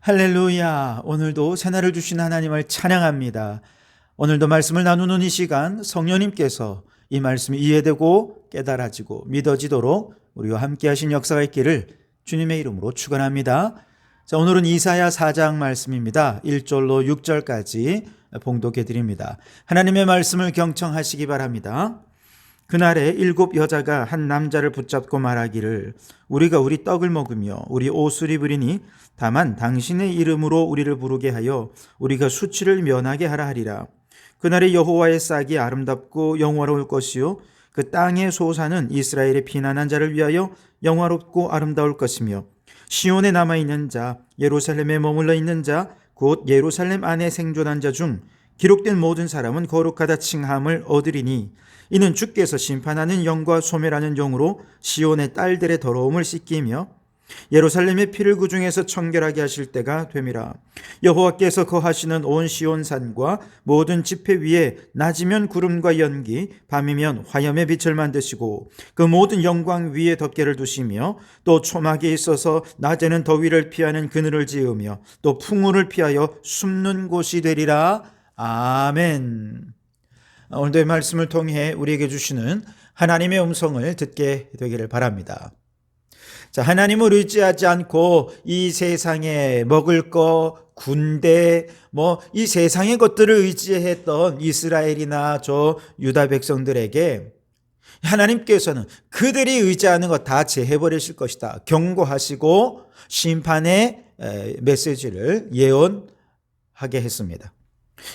할렐루야. 오늘도 새날을 주신 하나님을 찬양합니다. 오늘도 말씀을 나누는 이 시간 성령님께서 이 말씀이 이해되고 깨달아지고 믿어지도록 우리와 함께 하신 역사가 있기를 주님의 이름으로 축원합니다. 자, 오늘은 이사야 4장 말씀입니다. 1절로 6절까지 봉독해 드립니다. 하나님의 말씀을 경청하시기 바랍니다. 그날에 7 여자가 한 남자를 붙잡고 말하기를 우리가 우리 떡을 먹으며 우리 옷을 입으리니 다만 당신의 이름으로 우리를 부르게 하여 우리가 수치를 면하게 하라 하리라. 그날에 여호와의 싹이 아름답고 영화로울 것이요 그 땅의 소사는 이스라엘의 피난한 자를 위하여 영화롭고 아름다울 것이며 시온에 남아있는 자 예루살렘에 머물러 있는 자 곧 예루살렘 안에 생존한 자 중 기록된 모든 사람은 거룩하다 칭함을 얻으리니 이는 주께서 심판하는 영과 소멸하는 영으로 시온의 딸들의 더러움을 씻기며 예루살렘의 피를 그 중에서 청결하게 하실 때가 됨이라. 여호와께서 거하시는 온 시온산과 모든 지폐 위에 낮이면 구름과 연기 밤이면 화염의 빛을 만드시고 그 모든 영광 위에 덮개를 두시며 또 초막에 있어서 낮에는 더위를 피하는 그늘을 지으며 또 풍우를 피하여 숨는 곳이 되리라. 아멘. 오늘도 이 말씀을 통해 우리에게 주시는 하나님의 음성을 듣게 되기를 바랍니다. 자, 하나님을 의지하지 않고 이 세상에 먹을 거, 군대, 이 세상의 것들을 의지했던 이스라엘이나 저 유다 백성들에게 하나님께서는 그들이 의지하는 것 다 제해버리실 것이다 경고하시고 심판의 메시지를 예언하게 했습니다.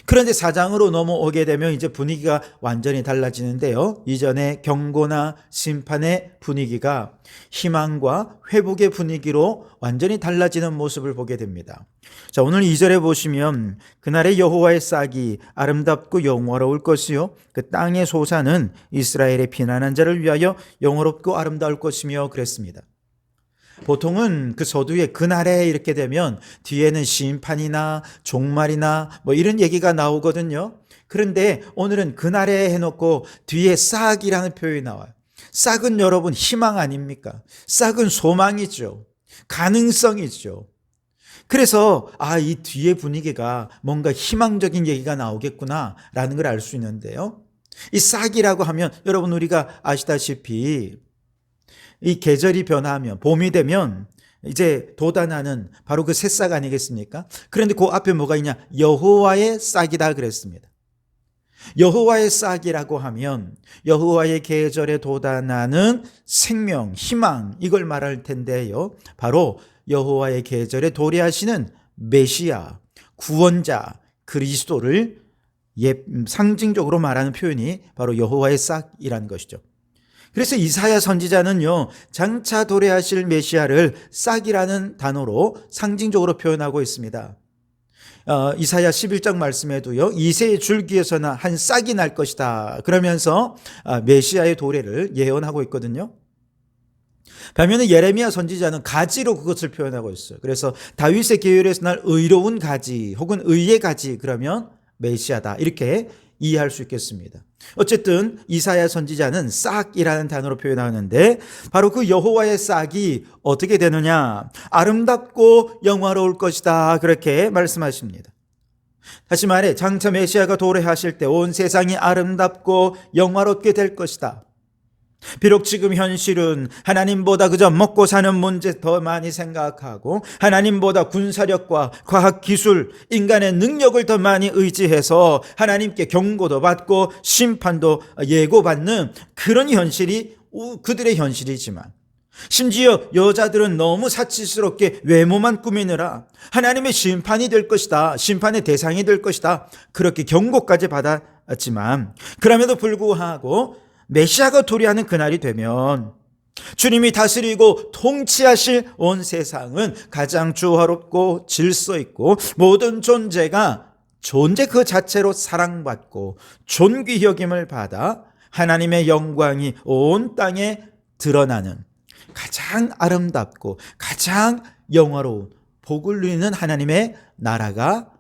그런데 4장으로 넘어오게 되면 이제 분위기가 완전히 달라지는데요. 이전의 경고나 심판의 분위기가 희망과 회복의 분위기로 완전히 달라지는 모습을 보게 됩니다. 자, 오늘 2절에 보시면 그날의 여호와의 싹이 아름답고 영화로울 것이요 그 땅의 소사는 이스라엘의 피난한 자를 위하여 영화롭고 아름다울 것이며 그랬습니다. 보통은 그 서두에 그날에 이렇게 되면 뒤에는 심판이나 종말이나 이런 얘기가 나오거든요. 그런데 오늘은 그날에 해놓고 뒤에 싹이라는 표현이 나와요. 싹은 여러분 희망 아닙니까? 싹은 소망이죠. 가능성이죠. 그래서 이 뒤에 분위기가 뭔가 희망적인 얘기가 나오겠구나 라는 걸 알 수 있는데요. 이 싹이라고 하면 여러분 우리가 아시다시피 이 계절이 변하면 봄이 되면 이제 돋아나는 바로 그 새싹 아니겠습니까? 그런데 그 앞에 뭐가 있냐? 여호와의 싹이다 그랬습니다. 여호와의 싹이라고 하면 여호와의 계절에 돋아나는 생명, 희망 이걸 말할 텐데요. 바로 여호와의 계절에 도래하시는 메시아, 구원자, 그리스도를 상징적으로 말하는 표현이 바로 여호와의 싹이라는 것이죠. 그래서 이사야 선지자는요, 장차 도래하실 메시아를 싹이라는 단어로 상징적으로 표현하고 있습니다. 이사야 11장 말씀에도요, 이새의 줄기에서나 한 싹이 날 것이다. 그러면서 메시아의 도래를 예언하고 있거든요. 반면에 예레미야 선지자는 가지로 그것을 표현하고 있어요. 그래서 다윗의 계열에서 날 의로운 가지 혹은 의의 가지 그러면 메시아다. 이렇게 이해할 수 있겠습니다. 어쨌든 이사야 선지자는 싹이라는 단어로 표현하는데 바로 그 여호와의 싹이 어떻게 되느냐? 아름답고 영화로울 것이다. 그렇게 말씀하십니다. 다시 말해 장차 메시아가 도래하실 때 온 세상이 아름답고 영화롭게 될 것이다. 비록 지금 현실은 하나님보다 그저 먹고 사는 문제 더 많이 생각하고 하나님보다 군사력과 과학기술, 인간의 능력을 더 많이 의지해서 하나님께 경고도 받고 심판도 예고받는 그런 현실이 그들의 현실이지만 심지어 여자들은 너무 사치스럽게 외모만 꾸미느라 하나님의 심판이 될 것이다. 심판의 대상이 될 것이다. 그렇게 경고까지 받았지만 그럼에도 불구하고 메시아가 도래하는 그날이 되면 주님이 다스리고 통치하실 온 세상은 가장 조화롭고 질서 있고 모든 존재가 존재 그 자체로 사랑받고 존귀 여김을 받아 하나님의 영광이 온 땅에 드러나는 가장 아름답고 가장 영화로운 복을 누리는 하나님의 나라가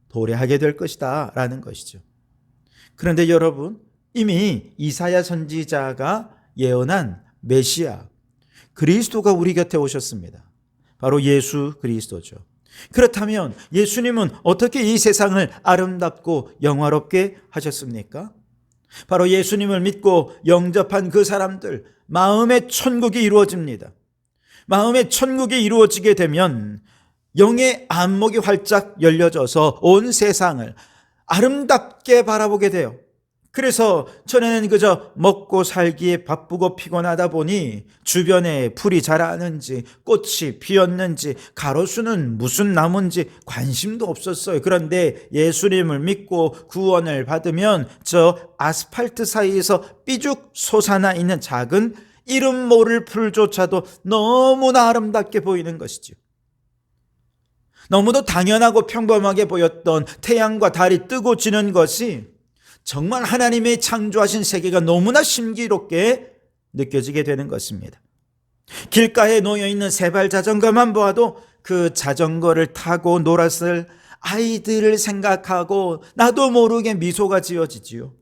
도래하게 될 것이다 라는 것이죠. 그런데 여러분 이미 이사야 선지자가 예언한 메시아 그리스도가 우리 곁에 오셨습니다. 바로 예수 그리스도죠. 그렇다면 예수님은 어떻게 이 세상을 아름답고 영화롭게 하셨습니까? 바로 예수님을 믿고 영접한 그 사람들, 마음의 천국이 이루어집니다. 마음의 천국이 이루어지게 되면 영의 안목이 활짝 열려져서 온 세상을 아름답게 바라보게 돼요. 그래서 전에는 그저 먹고 살기에 바쁘고 피곤하다 보니 주변에 풀이 자라는지 꽃이 피었는지 가로수는 무슨 나무인지 관심도 없었어요. 그런데 예수님을 믿고 구원을 받으면 저 아스팔트 사이에서 삐죽 솟아나 있는 작은 이름 모를 풀조차도 너무나 아름답게 보이는 것이죠. 너무도 당연하고 평범하게 보였던 태양과 달이 뜨고 지는 것이 정말 하나님의 창조하신 세계가 너무나 신기롭게 느껴지게 되는 것입니다. 길가에 놓여있는 세발 자전거만 보아도 그 자전거를 타고 놀았을 아이들을 생각하고 나도 모르게 미소가 지어지지요.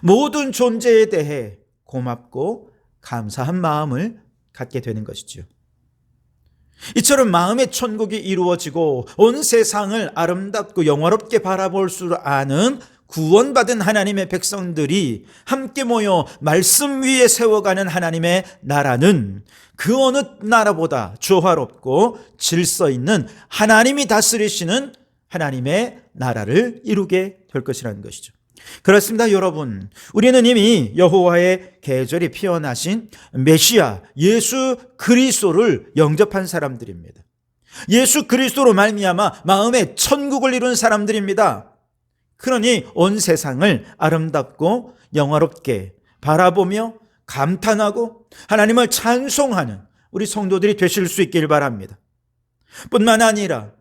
모든 존재에 대해 고맙고 감사한 마음을 갖게 되는 것이지요. 이처럼 마음의 천국이 이루어지고 온 세상을 아름답고 영화롭게 바라볼 줄 아는 구원받은 하나님의 백성들이 함께 모여 말씀 위에 세워가는 하나님의 나라는 그 어느 나라보다 조화롭고 질서 있는 하나님이 다스리시는 하나님의 나라를 이루게 될 것이라는 것이죠. 그렇습니다, 여러분. 우리는 이미 여호와의 계절이 피어나신 메시아 예수 그리스도를 영접한 사람들입니다. 예수 그리스도로 말미암아 마음의 천국을 이룬 사람들입니다. 그러니 온 세상을 아름답고 영화롭게 바라보며 감탄하고 하나님을 찬송하는 우리 성도들이 되실 수 있길 바랍니다. 뿐만 아니라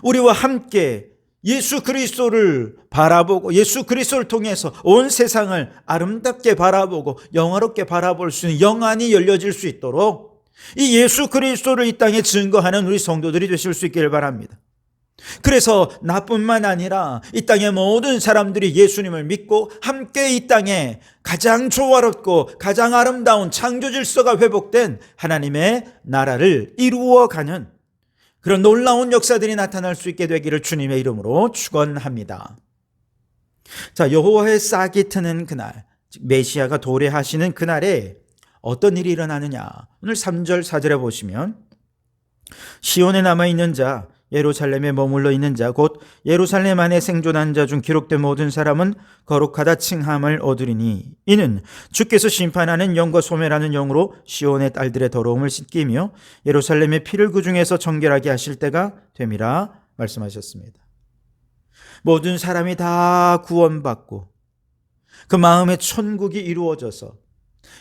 우리와 함께 예수 그리스도를 바라보고 예수 그리스도를 통해서 온 세상을 아름답게 바라보고 영화롭게 바라볼 수 있는 영안이 열려질 수 있도록 이 예수 그리스도를 이 땅에 증거하는 우리 성도들이 되실 수 있기를 바랍니다. 그래서 나뿐만 아니라 이 땅의 모든 사람들이 예수님을 믿고 함께 이 땅에 가장 조화롭고 가장 아름다운 창조 질서가 회복된 하나님의 나라를 이루어가는 그런 놀라운 역사들이 나타날 수 있게 되기를 주님의 이름으로 축원합니다. 자, 여호와의 싹이 트는 그날, 즉 메시아가 도래하시는 그날에 어떤 일이 일어나느냐? 오늘 3절 4절에 보시면 시온에 남아있는 자, 예루살렘에 머물러 있는 자, 곧 예루살렘 안에 생존한 자 중 기록된 모든 사람은 거룩하다 칭함을 얻으리니 이는 주께서 심판하는 영과 소멸하는 영으로 시온의 딸들의 더러움을 씻기며 예루살렘의 피를 그 중에서 정결하게 하실 때가 됨이라 말씀하셨습니다. 모든 사람이 다 구원받고 그 마음의 천국이 이루어져서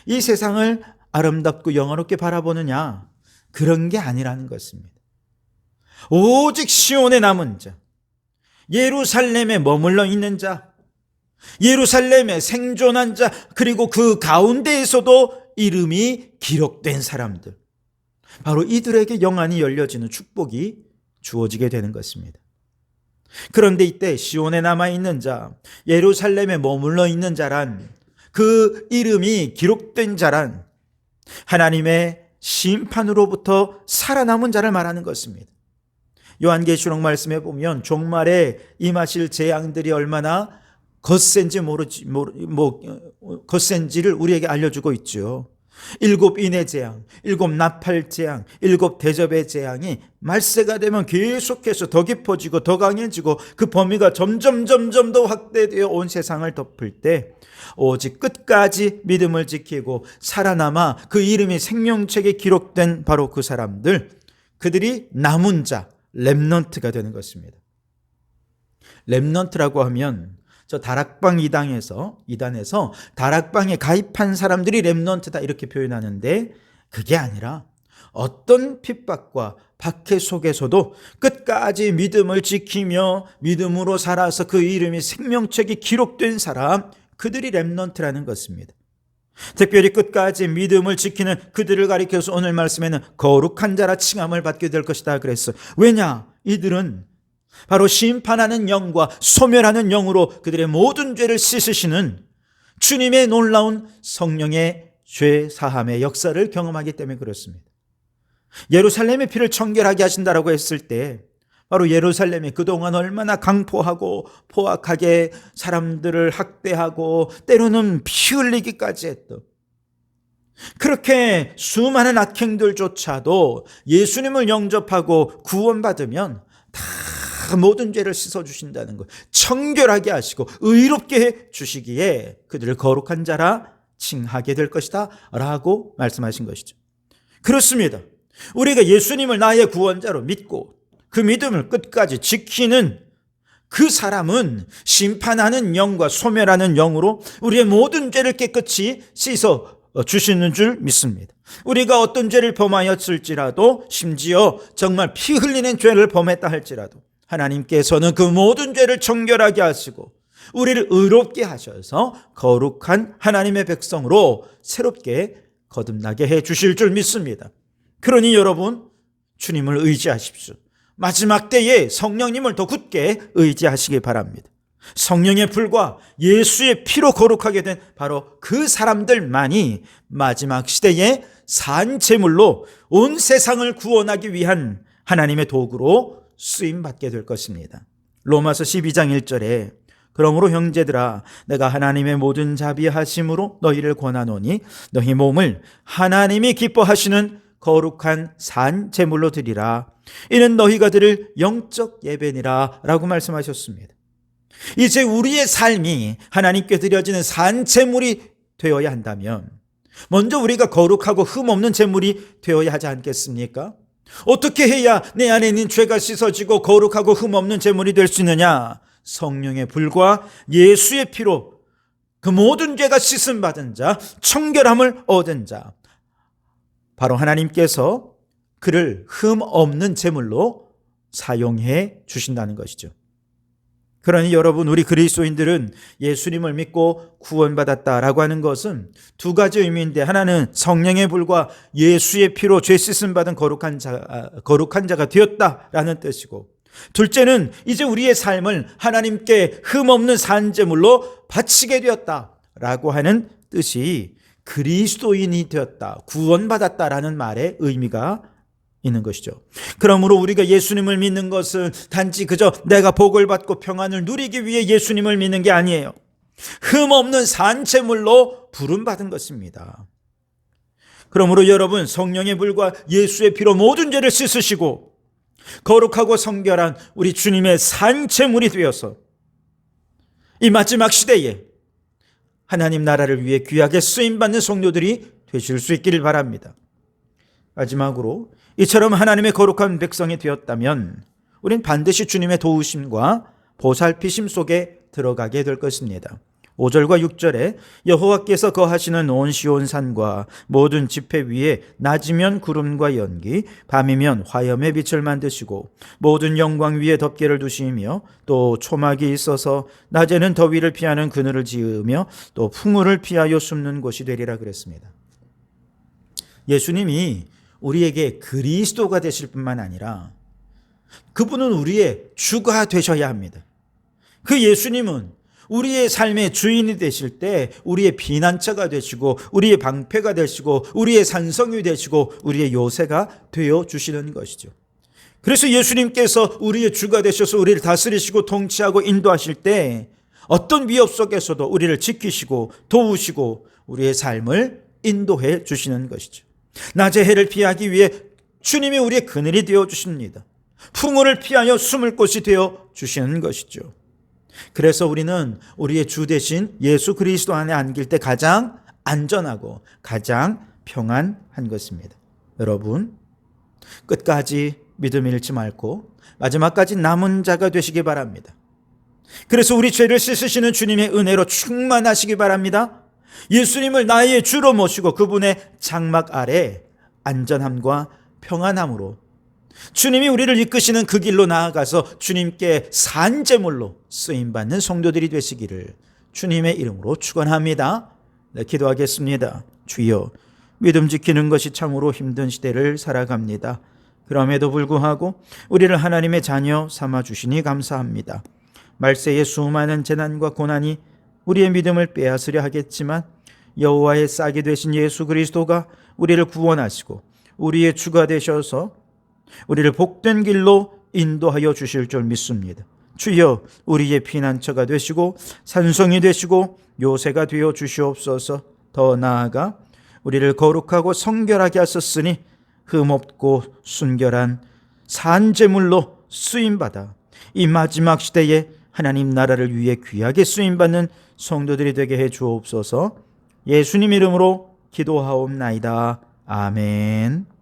이 세상을 아름답고 영화롭게 바라보느냐, 그런 게 아니라는 것입니다. 오직 시온에 남은 자, 예루살렘에 머물러 있는 자, 예루살렘에 생존한 자, 그리고 그 가운데에서도 이름이 기록된 사람들, 바로 이들에게 영안이 열려지는 축복이 주어지게 되는 것입니다. 그런데 이때 시온에 남아있는 자, 예루살렘에 머물러 있는 자란, 그 이름이 기록된 자란 하나님의 심판으로부터 살아남은 자를 말하는 것입니다. 요한계시록 말씀에 보면 종말에 임하실 재앙들이 얼마나 거센지를 우리에게 알려주고 있죠. 7 인의 재앙, 7 나팔 재앙, 7 대접의 재앙이 말세가 되면 계속해서 더 깊어지고 더 강해지고 그 범위가 점점 더 확대되어 온 세상을 덮을 때 오직 끝까지 믿음을 지키고 살아남아 그 이름이 생명책에 기록된 바로 그 사람들, 그들이 남은 자, 렘넌트가 되는 것입니다. 렘넌트라고 하면 저 다락방 이단에서 다락방에 가입한 사람들이 렘넌트다 이렇게 표현하는데, 그게 아니라 어떤 핍박과 박해 속에서도 끝까지 믿음을 지키며 믿음으로 살아서 그 이름이 생명책에 기록된 사람, 그들이 렘넌트라는 것입니다. 특별히 끝까지 믿음을 지키는 그들을 가리켜서 오늘 말씀에는 거룩한 자라 칭함을 받게 될 것이다 그랬어요. 왜냐? 이들은 바로 심판하는 영과 소멸하는 영으로 그들의 모든 죄를 씻으시는 주님의 놀라운 성령의 죄 사함의 역사를 경험하기 때문에 그렇습니다. 예루살렘의 피를 청결하게 하신다라고 했을 때 바로 예루살렘이 그동안 얼마나 강포하고 포악하게 사람들을 학대하고 때로는 피 흘리기까지 했던, 그렇게 수많은 악행들조차도 예수님을 영접하고 구원받으면 다 모든 죄를 씻어주신다는 것, 청결하게 하시고 의롭게 해주시기에 그들을 거룩한 자라 칭하게 될 것이다 라고 말씀하신 것이죠. 그렇습니다. 우리가 예수님을 나의 구원자로 믿고 그 믿음을 끝까지 지키는 그 사람은 심판하는 영과 소멸하는 영으로 우리의 모든 죄를 깨끗이 씻어 주시는 줄 믿습니다. 우리가 어떤 죄를 범하였을지라도, 심지어 정말 피 흘리는 죄를 범했다 할지라도 하나님께서는 그 모든 죄를 청결하게 하시고 우리를 의롭게 하셔서 거룩한 하나님의 백성으로 새롭게 거듭나게 해 주실 줄 믿습니다. 그러니 여러분, 주님을 의지하십시오. 마지막 때에 성령님을 더 굳게 의지하시기 바랍니다. 성령의 불과 예수의 피로 거룩하게 된 바로 그 사람들만이 마지막 시대에 산 제물로 온 세상을 구원하기 위한 하나님의 도구로 쓰임받게 될 것입니다. 로마서 12장 1절에 그러므로 형제들아 내가 하나님의 모든 자비하심으로 너희를 권하노니 너희 몸을 하나님이 기뻐하시는 거룩한 산 제물로 드리라. 이는 너희가 드릴 영적 예배니라 라고 말씀하셨습니다. 이제 우리의 삶이 하나님께 드려지는 산 제물이 되어야 한다면 먼저 우리가 거룩하고 흠없는 제물이 되어야 하지 않겠습니까? 어떻게 해야 내 안에 있는 죄가 씻어지고 거룩하고 흠없는 제물이 될 수 있느냐? 성령의 불과 예수의 피로 그 모든 죄가 씻음받은 자, 청결함을 얻은 자, 바로 하나님께서 그를 흠없는 제물로 사용해 주신다는 것이죠. 그러니 여러분, 우리 그리스도인들은 예수님을 믿고 구원받았다라고 하는 것은 두 가지 의미인데, 하나는 성령의 불과 예수의 피로 죄 씻음 받은 거룩한 자가 되었다라는 뜻이고, 둘째는 이제 우리의 삶을 하나님께 흠없는 산제물로 바치게 되었다라고 하는 뜻이 그리스도인이 되었다, 구원받았다라는 말의 의미가 있는 것이죠. 그러므로 우리가 예수님을 믿는 것은 단지 그저 내가 복을 받고 평안을 누리기 위해 예수님을 믿는 게 아니에요. 흠없는 산제물로 부름받은 것입니다. 그러므로 여러분, 성령의 불과 예수의 피로 모든 죄를 씻으시고 거룩하고 성결한 우리 주님의 산제물이 되어서 이 마지막 시대에 하나님 나라를 위해 귀하게 쓰임받는 성도들이 되실 수 있기를 바랍니다. 마지막으로, 이처럼 하나님의 거룩한 백성이 되었다면 우린 반드시 주님의 도우심과 보살피심 속에 들어가게 될 것입니다. 5절과 6절에 여호와께서 거하시는 온 시온 산과 모든 지폐 위에 낮이면 구름과 연기, 밤이면 화염의 빛을 만드시고 모든 영광 위에 덮개를 두시며 또 초막이 있어서 낮에는 더위를 피하는 그늘을 지으며 또 풍우를 피하여 숨는 곳이 되리라 그랬습니다. 예수님이 우리에게 그리스도가 되실 뿐만 아니라 그분은 우리의 주가 되셔야 합니다. 그 예수님은 우리의 삶의 주인이 되실 때 우리의 피난처가 되시고 우리의 방패가 되시고 우리의 산성이 되시고 우리의 요새가 되어주시는 것이죠. 그래서 예수님께서 우리의 주가 되셔서 우리를 다스리시고 통치하고 인도하실 때 어떤 위협 속에서도 우리를 지키시고 도우시고 우리의 삶을 인도해 주시는 것이죠. 낮의 해를 피하기 위해 주님이 우리의 그늘이 되어주십니다. 풍우를 피하여 숨을 곳이 되어주시는 것이죠. 그래서 우리는 우리의 주 대신 예수 그리스도 안에 안길 때 가장 안전하고 가장 평안한 것입니다. 여러분, 끝까지 믿음 잃지 말고 마지막까지 남은 자가 되시기 바랍니다. 그래서 우리 죄를 씻으시는 주님의 은혜로 충만하시기 바랍니다. 예수님을 나의 주로 모시고 그분의 장막 아래 안전함과 평안함으로 주님이 우리를 이끄시는 그 길로 나아가서 주님께 산제물로 쓰임받는 성도들이 되시기를 주님의 이름으로 축원합니다. 네, 기도하겠습니다. 주여, 믿음 지키는 것이 참으로 힘든 시대를 살아갑니다. 그럼에도 불구하고 우리를 하나님의 자녀 삼아주시니 감사합니다. 말세의 수많은 재난과 고난이 우리의 믿음을 빼앗으려 하겠지만 여호와의 싹이 되신 예수 그리스도가 우리를 구원하시고 우리의 주가 되셔서 우리를 복된 길로 인도하여 주실 줄 믿습니다. 주여, 우리의 피난처가 되시고 산성이 되시고 요새가 되어 주시옵소서. 더 나아가 우리를 거룩하고 성결하게 하셨으니 흠없고 순결한 산제물로 쓰임받아 이 마지막 시대에 하나님 나라를 위해 귀하게 쓰임받는 성도들이 되게 해 주옵소서. 예수님 이름으로 기도하옵나이다. 아멘.